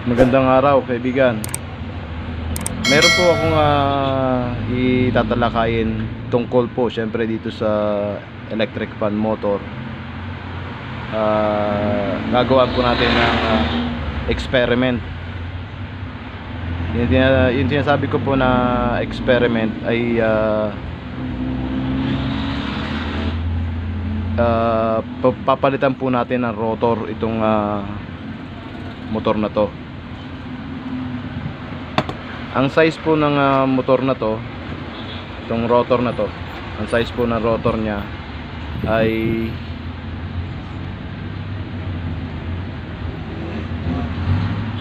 Magandang araw kaibigan. Meron po akong itatalakayin tungkol po syempre dito sa electric fan motor. Gagawan po natin ng experiment. Yung sinasabi ko po na experiment ay papalitan po natin ng rotor itong motor na to. Ang size po ng motor na to, itong rotor na to, ang size po ng rotor nya ay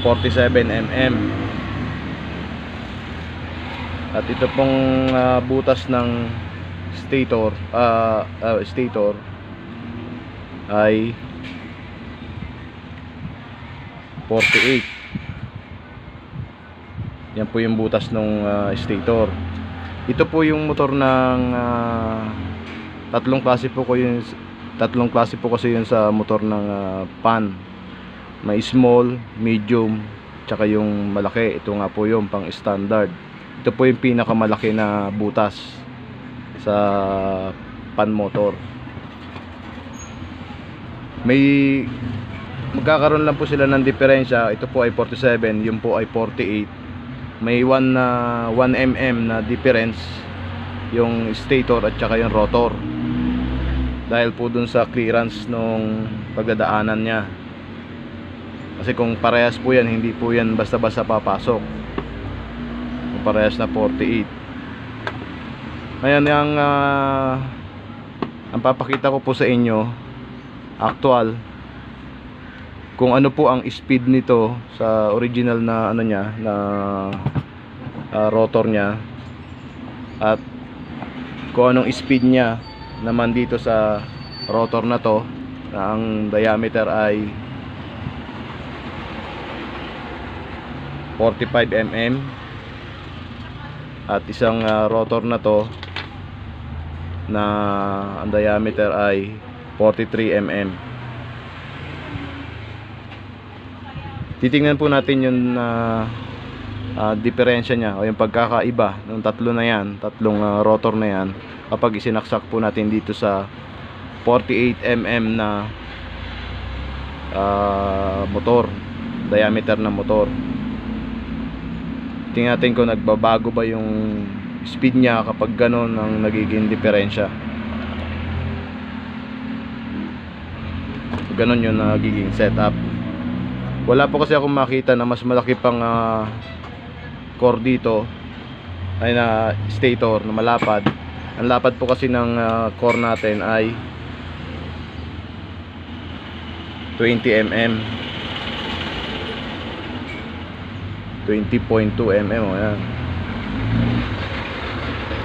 47 mm. At ito pong butas ng stator ay 48. Yan po yung butas ng stator. Ito po yung motor ng tatlong klase po kasi yun sa motor ng pan. May small, medium, tsaka yung malaki. Ito nga po yung pang standard. Ito po yung pinakamalaki na butas sa pan motor. May magkakaroon lang po sila ng diferensya. Ito po ay 47, yung po ay 48. May 1 mm na difference yung stator at saka yung rotor, dahil po dun sa clearance nung pagdadaanan niya. Kasi kung parehas po yan, hindi po yan basta-basta papasok. Kung parehas na 48. Ngayon ang papakita ko po sa inyo actual kung ano po ang speed nito sa original na ano niya, na rotor niya, at kung anong speed niya naman dito sa rotor na to, na ang diameter ay 45 mm at isang rotor na to na ang diameter ay 43 mm. Titingnan po natin yung diferensya niya o yung pagkakaiba ng tatlo na yan, tatlong rotor na yan, kapag isinaksak po natin dito sa 48 mm na motor, diameter ng motor. Tingnan natin kung nagbabago ba yung speed niya kapag ganon ang nagiging diferensya. Ganon yung nagiging setup. Wala po kasi akong makita na mas malaki pang core dito, ay na stator na malapad. Ang lapad po kasi ng core natin ay 20 mm, 20.2 mm. Ayan.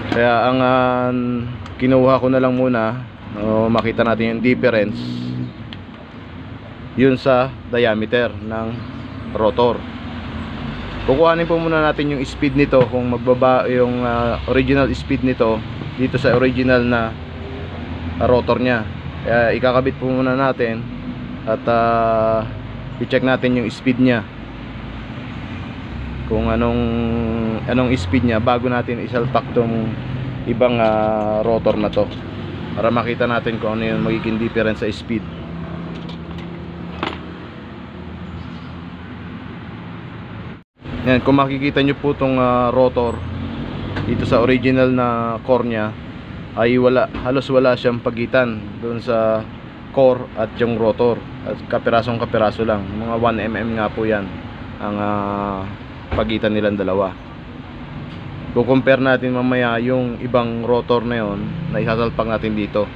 Kaya ang kinuha ko na lang muna, makita natin yung difference yun sa diameter ng rotor. Kukuhanin po muna natin yung speed nito, kung magbaba yung original speed nito dito sa original na rotor nya. Kaya ikakabit po muna natin at i-check natin yung speed nya, kung anong speed nya, bago natin isalpak tong ibang rotor na to, para makita natin kung ano yung magiging difference sa speed. Yan, kung makikita nyo po itong rotor dito sa original na core nya, ay halos wala siyang pagitan doon sa core at yung rotor, at kapirasong kapiraso lang, mga 1 mm nga po yan ang pagitan nilang dalawa. Kukumpare natin mamaya yung ibang rotor na yon na isasalpak natin dito.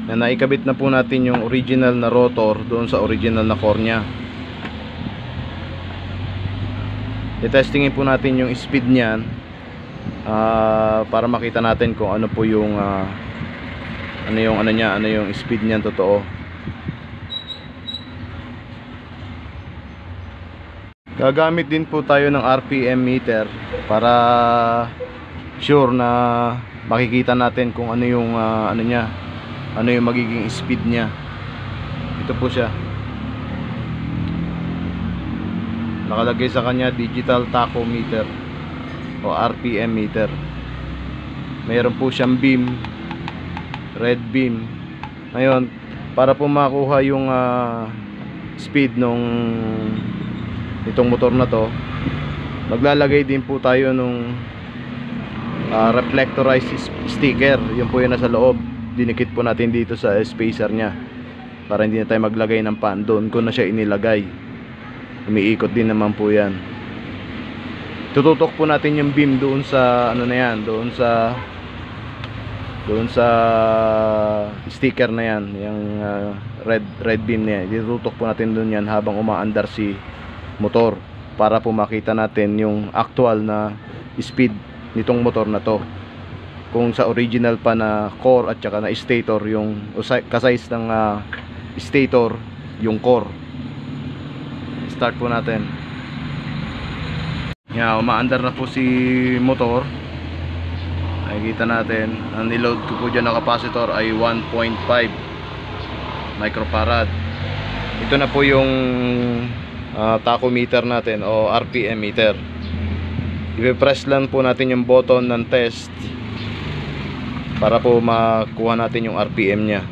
na naikabit na po natin yung original na rotor doon sa original na core nya. I-testingin po natin yung speed niyan para makita natin kung ano po yung ano yung speed niyan totoo. Gagamit din po tayo ng RPM meter para sure na makikita natin kung ano yung ano yung magiging speed niya. Ito po siya, nakalagay sa kanya digital tachometer o RPM meter. Mayroon po siyang beam, red beam. Ngayon, para po makuha yung speed nung itong motor na to, maglalagay din po tayo nung reflectorized sticker. Yun po yung nasa loob, dinikit po natin dito sa spacer nya para hindi na tayo maglagay ng pan. Doon ko na siya inilagay, umiikot din naman po yan. Tututok po natin yung beam doon sa ano na yan, doon sa sticker na yan, yung red beam na yan. Tututok po natin doon yan habang umaandar si motor para po makita natin yung actual na speed nitong motor na to. Kung sa original pa na core at saka na stator, yung kasize ng stator yung core. Start po natin. Yan, umaandar na po si motor. Nakikita natin, ang niload ko po dyan na capacitor ay 1.5 microfarad. Ito na po yung tachometer natin o RPM meter. I-press lang po natin yung button ng test para po makuha natin yung RPM nya.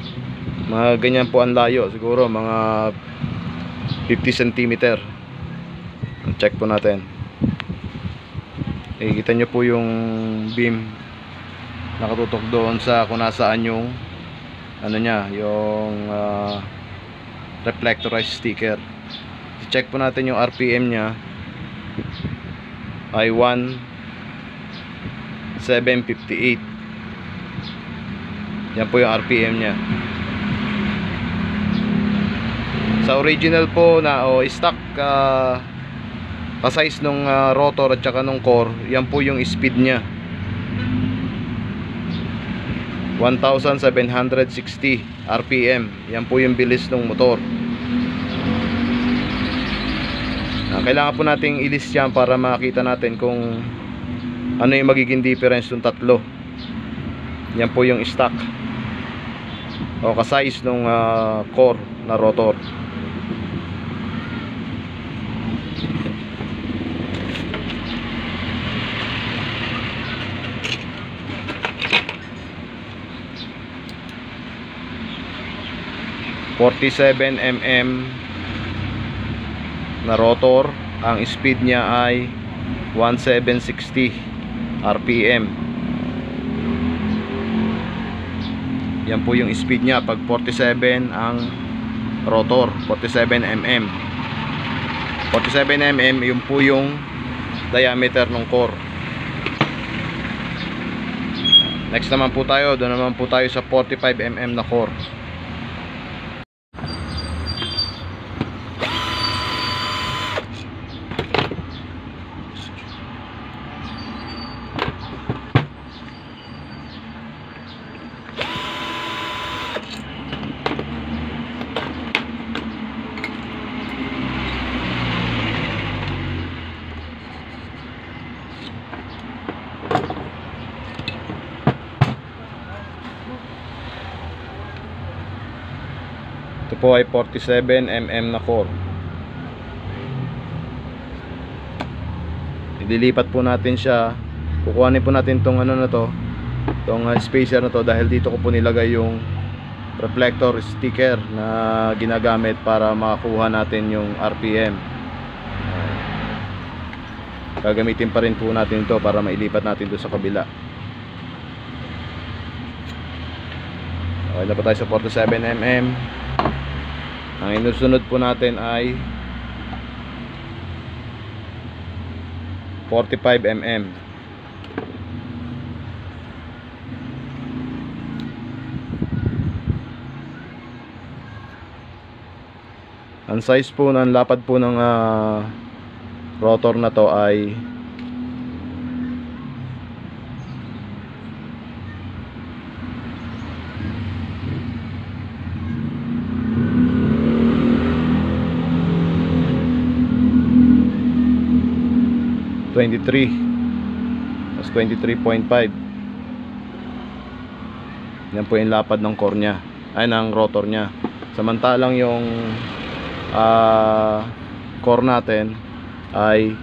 Mga ganyan po ang layo, siguro mga 50 cm. Check po natin. Nakikita nyo po yung beam nakatutok doon sa kung nasaan yung ano nya, yung reflectorized sticker. I-check po natin yung RPM nya ay 1758. Yan po yung RPM nya. Sa original po na stock ka-size nung rotor at saka nung core, yan po yung speed nya, 1760 RPM. Yan po yung bilis ng motor. Kailangan po nating i-list yan para makita natin kung ano yung magiging difference ng tatlo. Yan po yung stock o ka-size nung core na rotor. .47 mm na rotor, ang speed niya ay 1760 RPM. Yan po yung speed niya pag 47 ang rotor, 47 mm. 47 mm, yun po yung diameter ng core. Next naman po tayo, doon naman po tayo sa 45 mm na core. Ito po ay 47 mm na core. Ililipat po natin siya. Kukuhanin po natin tong ano na to, tong spacer na to, dahil dito ko po nilagay yung reflector sticker na ginagamit para makakuha natin yung RPM. Gagamitin pa rin po natin ito para mailipat natin doon sa kabila. Okay na po tayo sa 47 mm. Ang inusunod po natin ay 45 mm. Ang size po ng lapad po ng rotor na to ay 23 plus 23.5. Yan po yung lapad ng core nya, ay ng rotor nya. Samantalang yung core natin ay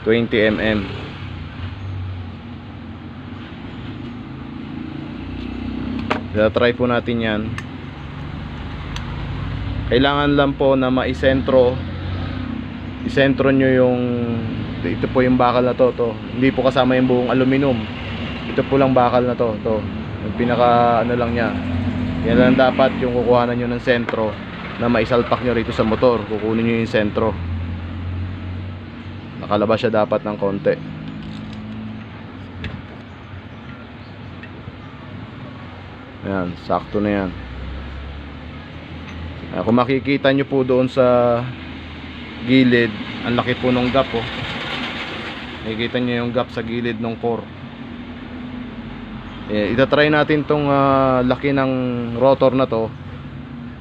20 mm. Try po natin yan. Kailangan lang po na maisentro nyo yung, ito po yung bakal na to. Hindi po kasama yung buong aluminum. Ito po lang bakal na to. Yung pinaka ano lang nya. Yan lang dapat yung kukuhanan nyo ng sentro na maisalpak nyo rito sa motor. Kukunin nyo yung sentro. Nakalabas siya dapat ng konti. Ayan, sakto na yan. Kung makikita nyo po doon sa gilid, ang laki po ng gap oh. Nakikita nyo yung gap sa gilid ng core. Itatry natin tong laki ng rotor na to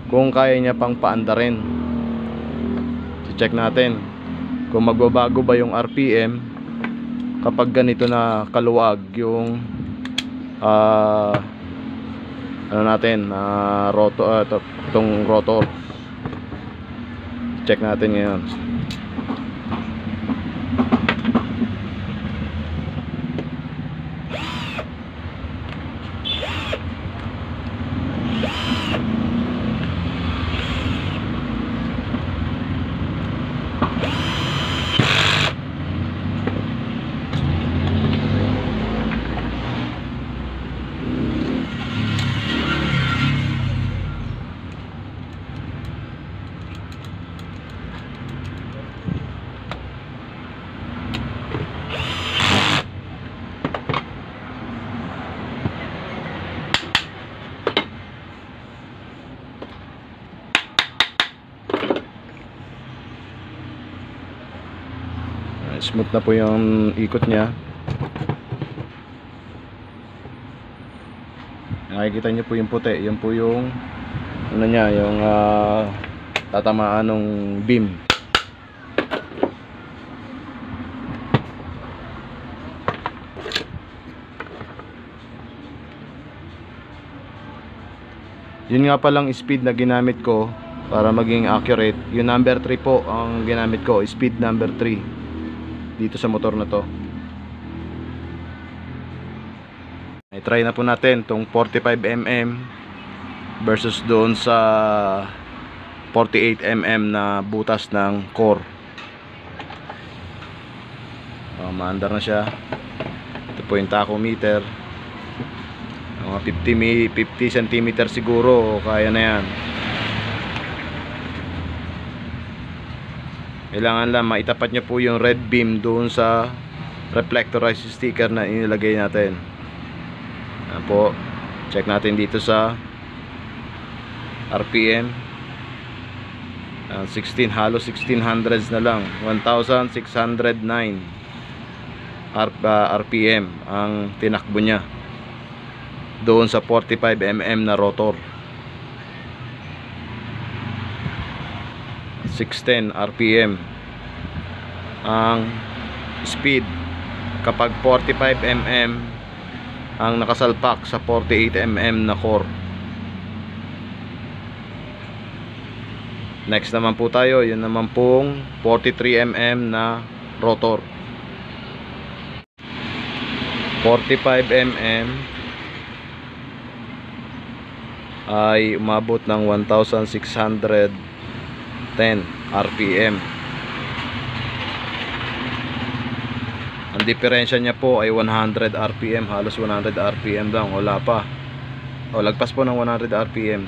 kung kaya niya pang paandarin. Check natin kung magbabago ba yung RPM kapag ganito na kaluwag yung ano natin, rotor, itong rotor. Check natin ngayon. Smooth na po yung ikot niya. Nakikita niyo po yung puti. Yan po yung ano niya, yung tatamaan ng beam. Yun nga palang speed na ginamit ko para maging accurate. Yung number 3 po ang ginamit ko, speed number 3 dito sa motor na to. I-try na po natin tong 45mm versus doon sa 48mm na butas ng core. Maandar na siya. Ito po yung tachometer. Mga 50 cm siguro, kaya na yan. Kailangan lang maitapat nyo po yung red beam doon sa reflectorized sticker na inilagay natin. Ayan po. Check natin dito sa RPM. 16, halos 1600s na lang. 1609 RPM ang tinakbo niya doon sa 45mm na rotor. 610 RPM ang speed kapag 45mm ang nakasalpak sa 48mm na core. Next naman po tayo, yun naman pong 43mm na rotor. 45mm ay umabot ng 1610 RPM. Ang diferensya niya po ay 100 RPM, halos 100 RPM lang, wala pa. O lagpas po ng 100 RPM.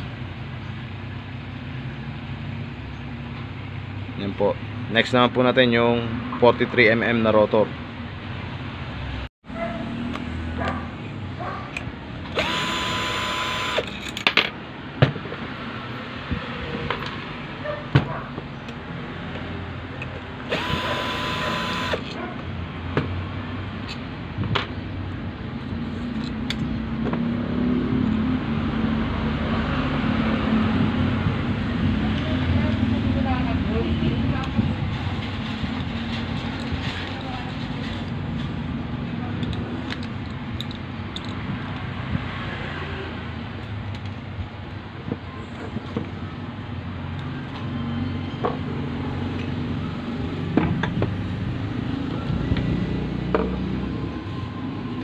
Yan po. Next naman po natin yung 43mm na rotor.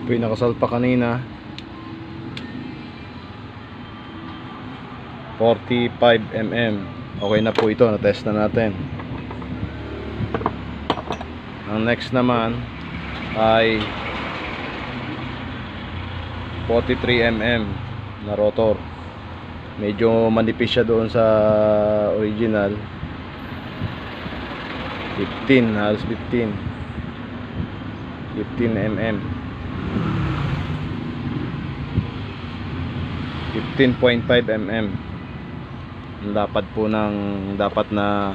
po yung nakasalpa kanina. 45mm. Okay na po ito, na-test na natin. Ang next naman ay 43mm na rotor. Medyo manipis siya doon sa original. 15, halos 15mm. 15.5mm dapat po ng dapat na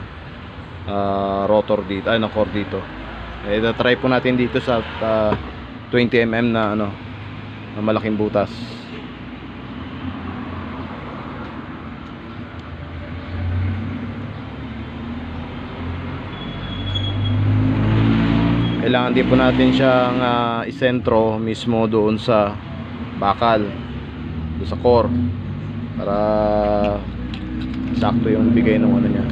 rotor dito, ay na core dito. Try po natin dito sa 20mm na ano, na malaking butas. Kailangan din po natin siyang isentro mismo doon sa bakal, doon sa core, para sakto yung bigay ng ano niya.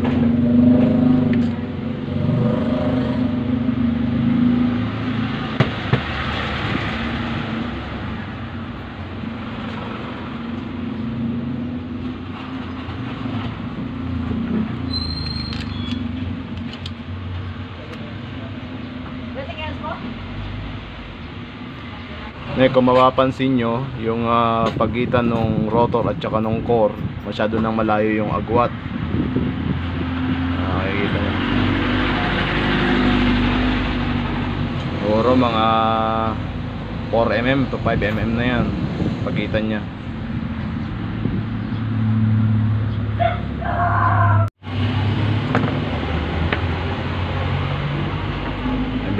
Kung mapapansin nyo, yung pagitan ng rotor at saka ng core, masyado nang malayo yung agwat. Makikita nyo. Siguro mga 4mm to 5mm na yan, pagitan nya.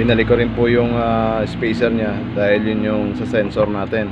Binalik ko rin po yung spacer nya dahil yun yung sa sensor natin.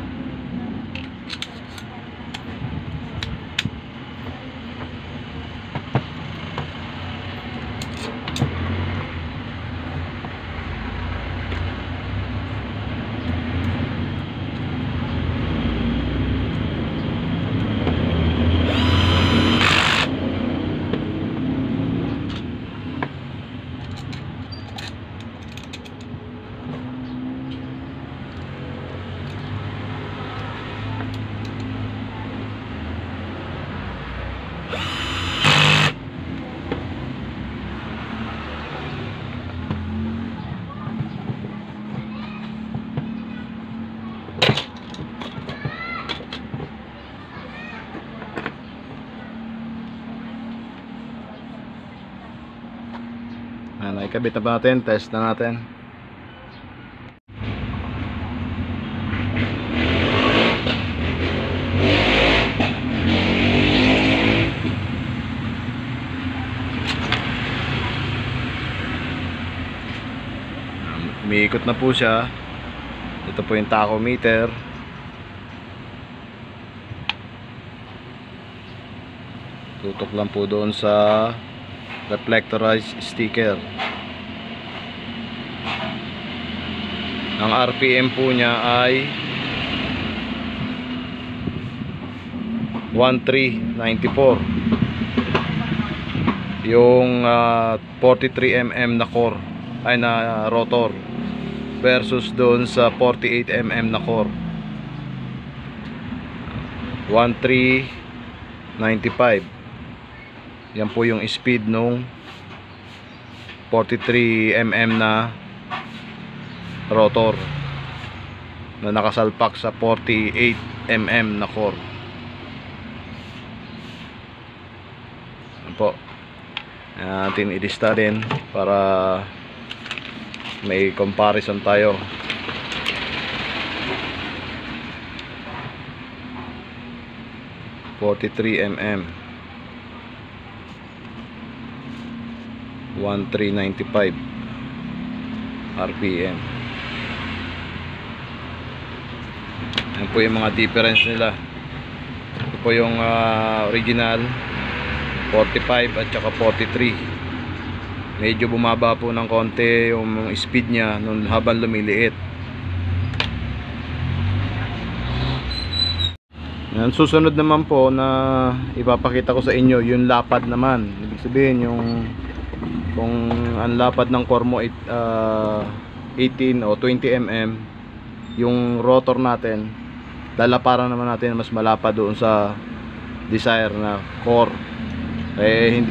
Ikabit na ba natin? Test na natin. Umiikot na po siya. Ito po yung tachometer. Tutok lang po doon sa reflectorized sticker. Ang RPM po niya ay 1394. Yung 43mm na core ay na rotor versus doon sa 48mm na core, 1395. Yan po yung speed nung 43mm na rotor na nakasalpak sa 48mm na core. Yan po. Natin ilista din para may comparison tayo. (43mm) 1395 RPM. Yan po yung mga difference nila. Ito po yung original 45 at saka 43. Medyo bumaba po ng konti yung speed nya nung habang lumiliit. Yan, susunod naman po na ipapakita ko sa inyo yung lapad naman. Ibig sabihin yung kung ang lapad ng core mo 18 o 20mm, yung rotor natin, lalaparan naman natin mas malapad doon sa desired na core.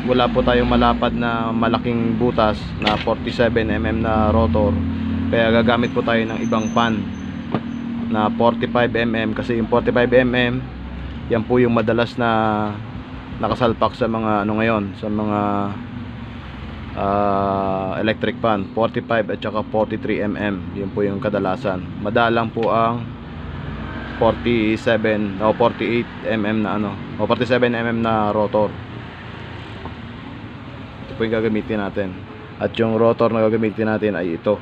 Wala po tayong malapad na malaking butas na 47mm na rotor, kaya gagamit po tayo ng ibang pan na 45mm, kasi yung 45mm yan po yung madalas na nakasalpak sa mga ngayon, sa mga electric pan. 45 at saka 43mm, yun po yung kadalasan. Madalang po ang 47 o 48mm na o 47mm na rotor. Ito po yung gagamitin natin, at yung rotor na gagamitin natin ay ito.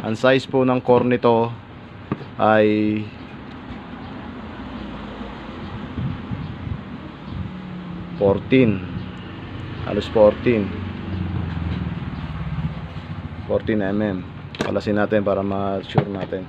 Ang size po ng core nito ay 14, halos 14mm. Palasin natin para ma-sure natin.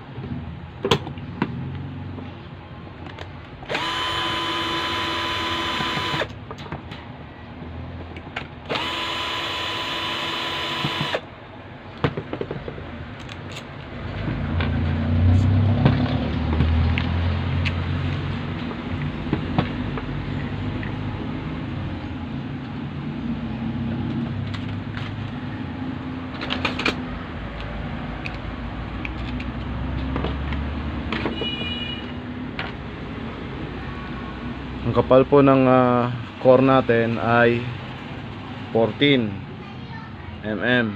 Ang kapal po ng core natin ay 14mm,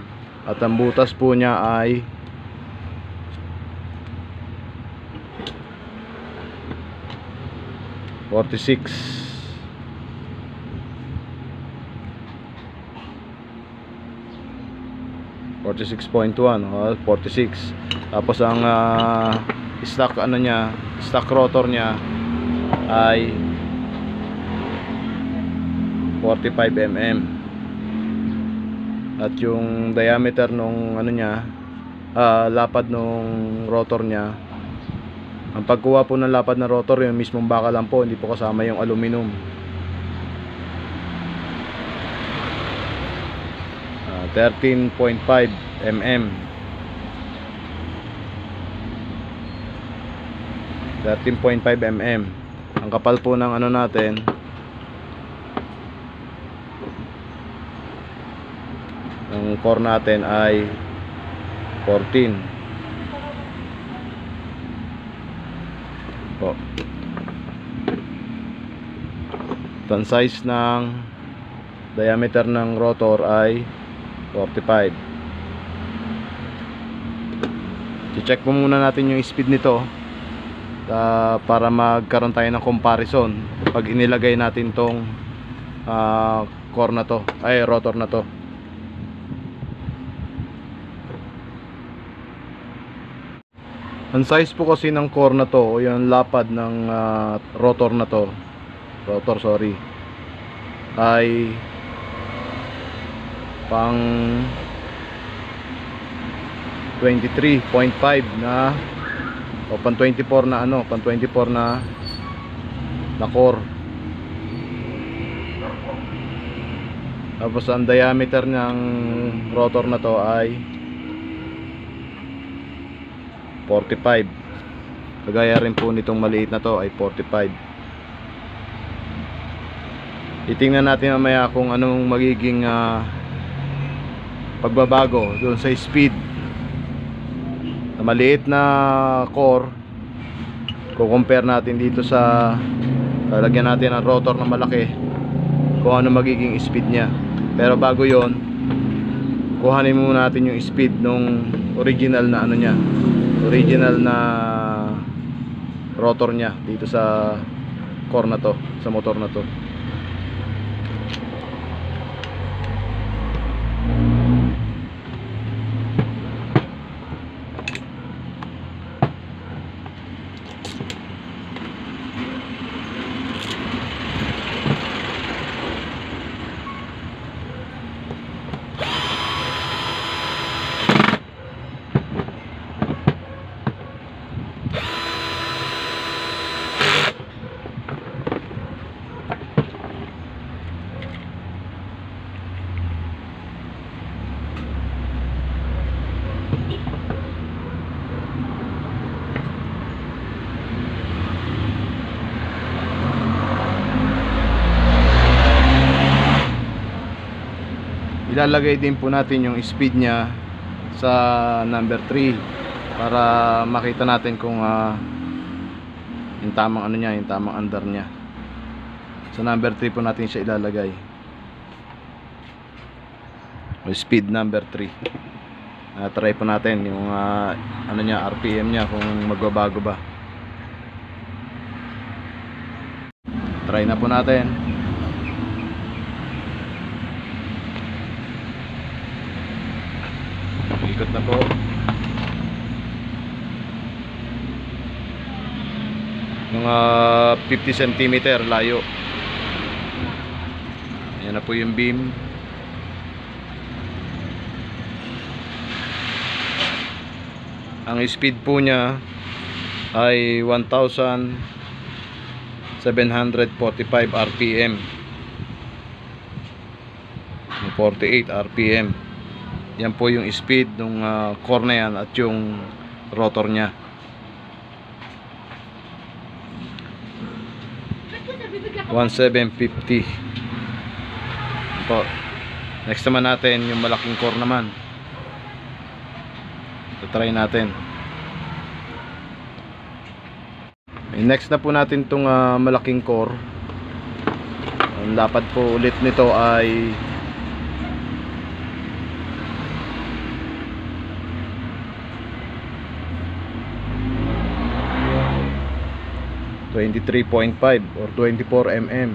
at ang butas po niya ay 46. 46.1 o 46. Tapos ang stock stock rotor niya ay 45mm, at yung diameter nung lapad nung rotor niya, ang pagkuha po ng lapad ng rotor, yung mismong baka lang po, hindi po kasama yung aluminum. 13.5mm, 13.5mm ang kapal po ng natin. Ang core natin ay 14 po. Ang size ng diameter ng rotor ay 45. I-check po muna natin yung speed nito para magkaroon tayo ng comparison pag inilagay natin tong core na to, ay rotor na to. Ang size po kasi ng core na to, o yung lapad ng rotor na to, ay pang 23.5 na o pang 24 na pang 24 na core. Tapos ang diameter ng rotor na to ay 45. Kagaya rin po nitong maliit na to ay 45. Itingnan natin mamaya kung anong magiging pagbabago doon sa speed na maliit na core. Kukompare natin dito sa lalagyan natin ang rotor na malaki, kung ano magiging speed nya. Pero bago yon, kuhanin muna natin yung speed nung original na original na rotor nya dito sa core na to, sa motor na to. ilalagay din po natin yung speed niya sa number 3 para makita natin kung yung tamang ano niya, yung tamang andar niya. Sa number 3 po natin siya ilalagay, speed number 3. Try po natin yung ano niya, RPM niya, kung magbabago ba. Try na po natin. Ikot na po. Mga 50 cm layo. Ayan na po yung beam. Ang speed po niya ay 1,745 RPM, 48 RPM. Yan po yung speed ng core na yan at yung rotor nya. $1,750 po. Next naman natin yung malaking core naman. Try natin. Next na po natin itong malaking core. Ang lapad po ulit nito ay 23.5 or 24 mm.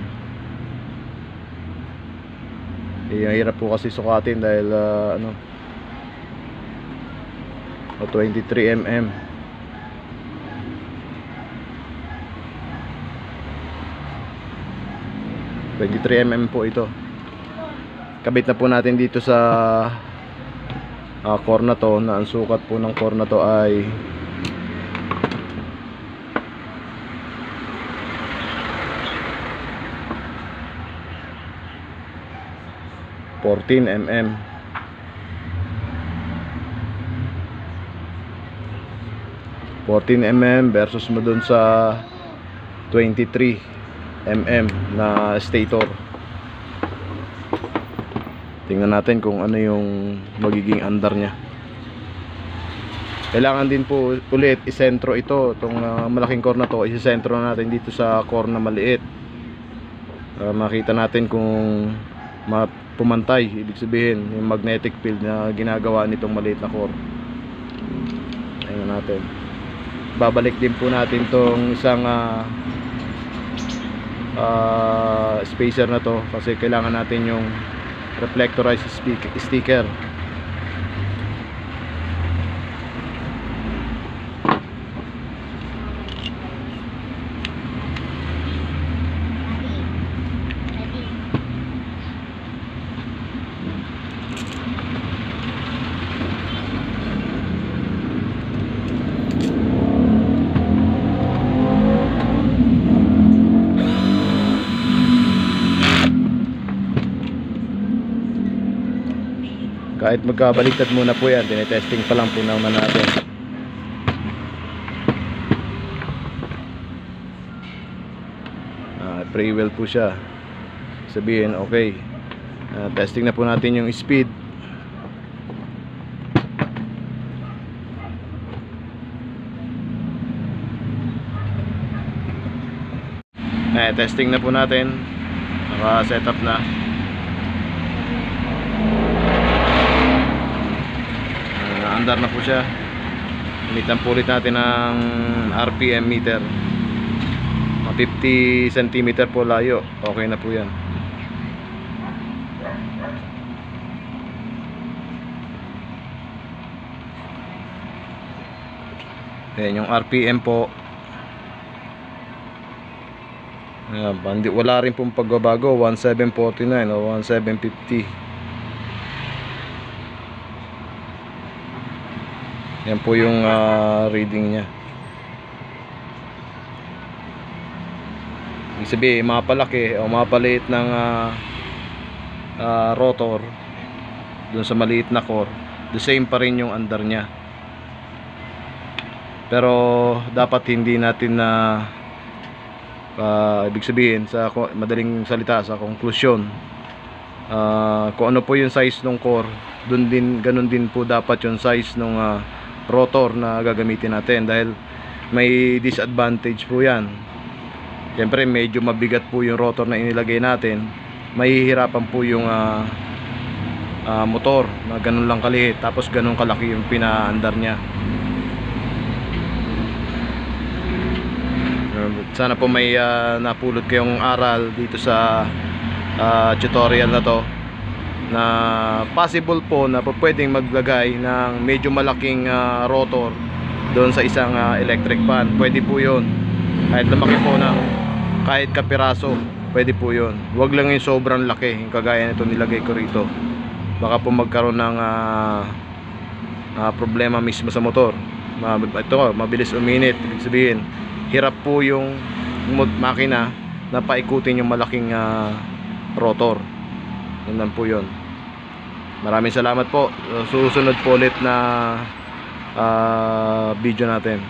Hirap po kasi sukatin dahil ano, 23 mm. Po ito. Kabit na po natin dito sa core na to, na ang sukat po ng core na to ay 14 mm. 14 mm versus mo dun sa 23 mm na stator. Tingnan natin kung ano yung magiging andar nya. Kailangan din po ulit isentro ito, itong malaking core na to, isentro natin dito sa core na maliit. Makita natin kung pumantay, ibig sabihin yung magnetic field na ginagawa nitong maliit na core. Ayun natin. Babalik din po natin tong isang spacer na to kasi kailangan natin yung reflectorized sticker. Kahit magkabaliktad muna po yan, tinetesting pa lang po naman natin. Free wheel po siya, sabihin okay. Testing na po natin yung speed. Testing na po natin, naka setup na. Andar na po siya. Gamitan po ulit natin ng RPM meter. 50 cm po layo. Okay na po yan. Ayan yung RPM po. Ayan, wala rin pong pagbabago. 1749 o 1750. Yan po yung reading nya. Ibig sabihin mapalaki o mapaliit ng rotor dun sa maliit na core, the same pa rin yung andar nya. Pero dapat hindi natin na ibig sabihin, sa madaling salita, sa konklusyon, Kung ano po yung size ng core, ganun din po dapat yung size ng rotor na gagamitin natin, dahil may disadvantage po yan. Siyempre medyo mabigat po yung rotor na inilagay natin, mahihirapan po yung motor na ganun lang kaliit tapos ganun kalaki yung pinaandar niya. Sana po may napulot kayong aral dito sa tutorial na to, na possible po na pwedeng maglagay ng medyo malaking rotor doon sa isang electric fan. Pwede po yun, kahit lumaki po ng kahit kapiraso, pwede po yun. Huwag lang yung sobrang laki, yung kagaya nito nilagay ko rito. Baka po magkaroon ng problema mismo sa motor. Ito, mabilis uminit, ibig sabihin hirap po yung makina na paikutin yung malaking rotor. Yun lang po yun. Maraming salamat po. Susunod po ulit na video natin.